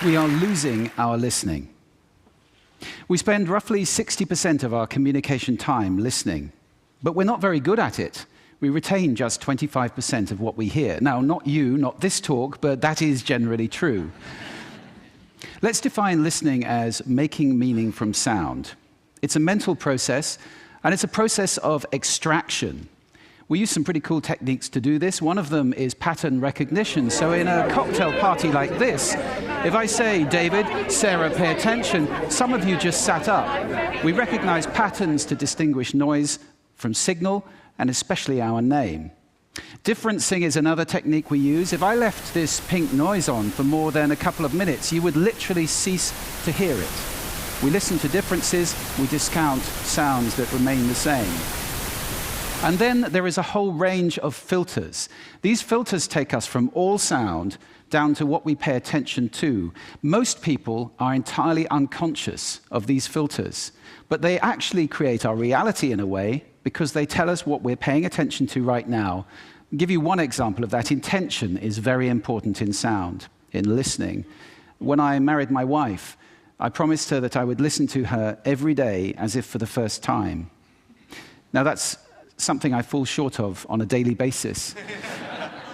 We are losing our listening. We spend roughly 60% of our communication time listening, but we're not very good at it. We retain just 25% of what we hear. Now, not you, not this talk, but that is generally true. Let's define listening as making meaning from sound. It's a mental process, and it's a process of extraction. We use some pretty cool techniques to do this. One of them is pattern recognition. So in a cocktail party like this, if I say, David, Sarah, pay attention, some of you just sat up. We recognize patterns to distinguish noise from signal, and especially our name. Differencing is another technique we use. If I left this pink noise on for more than a couple of minutes, you would literally cease to hear it. We listen to differences, we discount sounds that remain the same. And then there is a whole range of filters. These filters take us from all sound down to what we pay attention to. Most people are entirely unconscious of these filters, but they actually create our reality in a way because they tell us what we're paying attention to right now. I'll give you one example of that. Intention is very important in sound, in listening. When I married my wife, I promised her that I would listen to her every day as if for the first time. Now that's something I fall short of on a daily basis.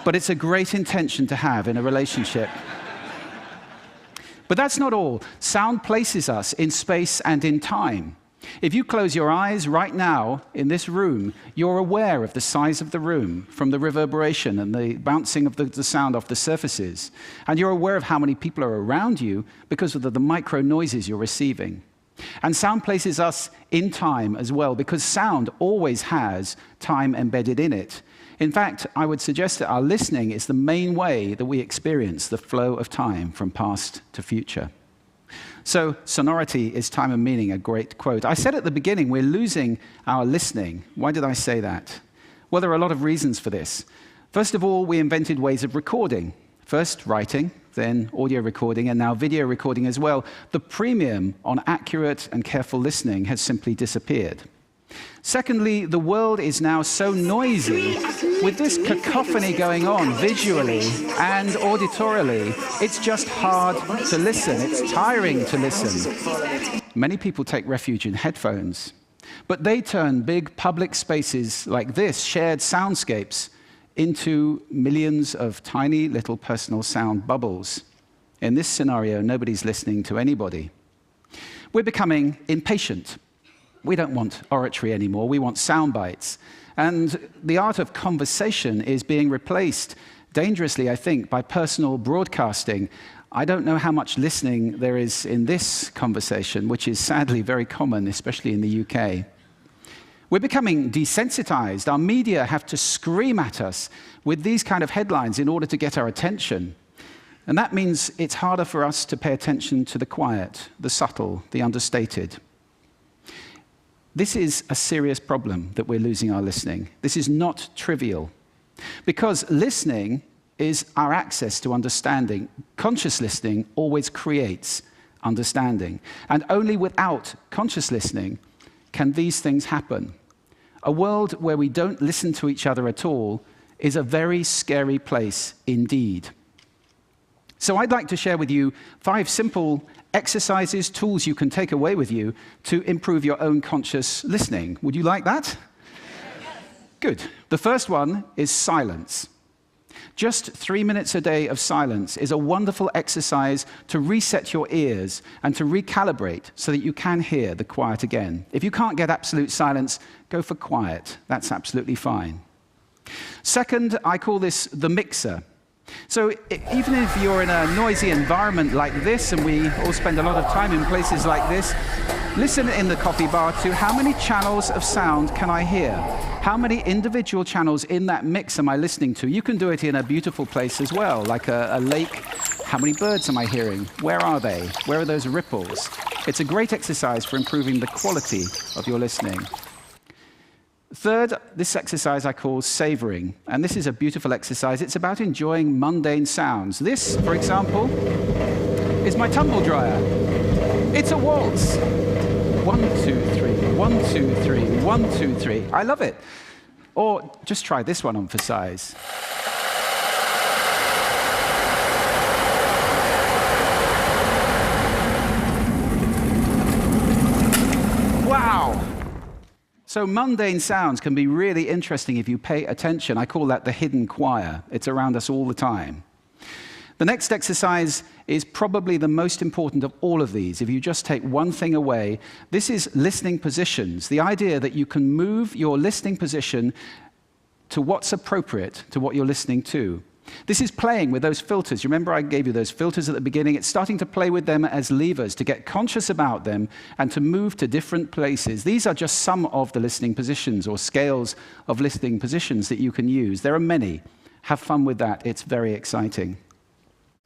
But it's a great intention to have in a relationship. But that's not all. Sound places us in space and in time. If you close your eyes right now in this room, you're aware of the size of the room from the reverberation and the bouncing of the sound off the surfaces. And you're aware of how many people are around you because of the micro noises you're receiving. And sound places us in time as well, because sound always has time embedded in it. In fact, I would suggest that our listening is the main way that we experience the flow of time from past to future. So, sonority is time and meaning, a great quote. I said at the beginning, we're losing our listening. Why did I say that? Well, there are a lot of reasons for this. First of all, we invented ways of recording. First, writing, then audio recording, and now video recording as well. The premium on accurate and careful listening has simply disappeared. Secondly, the world is now so noisy, with this cacophony going on visually and auditorily, it's just hard to listen. It's tiring to listen. Many people take refuge in headphones, but they turn big public spaces like this, shared soundscapes, into millions of tiny little personal sound bubbles. In this scenario, nobody's listening to anybody. We're becoming impatient. We don't want oratory anymore, we want sound bites. And the art of conversation is being replaced, dangerously, I think, by personal broadcasting. I don't know how much listening there is in this conversation, which is sadly very common, especially in the UK. We're becoming desensitized. Our media have to scream at us with these kind of headlines in order to get our attention. And that means it's harder for us to pay attention to the quiet, the subtle, the understated. This is a serious problem that we're losing our listening. This is not trivial. Because listening is our access to understanding. Conscious listening always creates understanding. And only without conscious listening can these things happen. A world where we don't listen to each other at all is a very scary place indeed. So I'd like to share with you 5 simple exercises, tools you can take away with you to improve your own conscious listening. Would you like that? Good. The first one is silence. Just 3 minutes a day of silence is a wonderful exercise to reset your ears and to recalibrate so that you can hear the quiet again. If you can't get absolute silence, go for quiet. That's absolutely fine. Second, I call this the mixer. So even if you're in a noisy environment like this, and we all spend a lot of time in places like this, listen in the coffee bar to how many channels of sound can I hear? How many individual channels in that mix am I listening to? You can do it in a beautiful place as well, like a lake. How many birds am I hearing? Where are they? Where are those ripples? It's a great exercise for improving the quality of your listening. Third, this exercise I call savoring, and this is a beautiful exercise. It's about enjoying mundane sounds. This, for example, is my tumble dryer. It's a waltz. 1, 2, 3, 1, 2, 3, 1, 2, 3. I love it. Or just try this one on for size. So mundane sounds can be really interesting if you pay attention. I call that the hidden choir. It's around us all the time. The next exercise is probably the most important of all of these. If you just take one thing away, this is listening positions. The idea that you can move your listening position to what's appropriate to what you're listening to. This is playing with those filters. You remember I gave you those filters at the beginning? It's starting to play with them as levers, to get conscious about them and to move to different places. These are just some of the listening positions or scales of listening positions that you can use. There are many. Have fun with that. It's very exciting.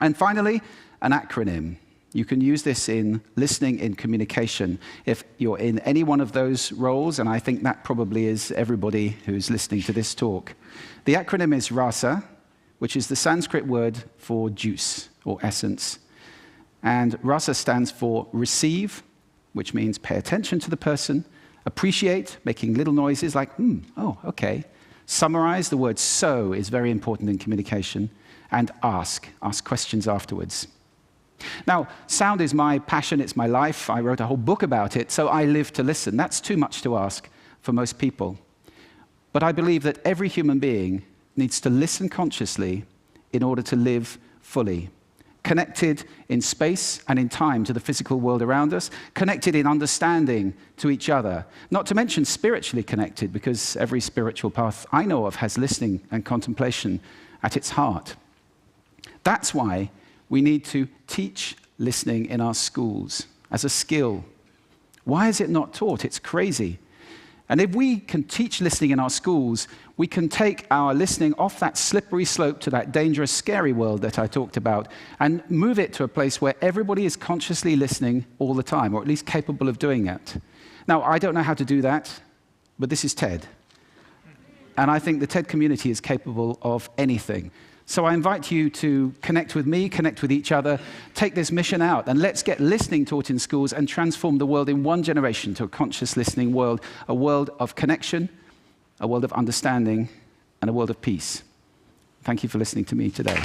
And finally, an acronym. You can use this in listening, in communication. If you're in any one of those roles, and I think that probably is everybody who's listening to this talk. The acronym is RASA, which is the Sanskrit word for juice or essence. And rasa stands for receive, which means pay attention to the person, appreciate, making little noises like, oh, okay. Summarize, the word so is very important in communication, and ask questions afterwards. Now, sound is my passion, it's my life. I wrote a whole book about it, so I live to listen. That's too much to ask for most people. But I believe that every human being needs to listen consciously in order to live fully. Connected in space and in time to the physical world around us, connected in understanding to each other, not to mention spiritually connected, because every spiritual path I know of has listening and contemplation at its heart. That's why we need to teach listening in our schools as a skill. Why is it not taught? It's crazy. And if we can teach listening in our schools, we can take our listening off that slippery slope to that dangerous, scary world that I talked about and move it to a place where everybody is consciously listening all the time, or at least capable of doing it. Now, I don't know how to do that, but this is TED. And I think the TED community is capable of anything. So I invite you to connect with me, connect with each other, take this mission out, and let's get listening taught in schools and transform the world in one generation to a conscious listening world, a world of connection, a world of understanding, and a world of peace. Thank you for listening to me today.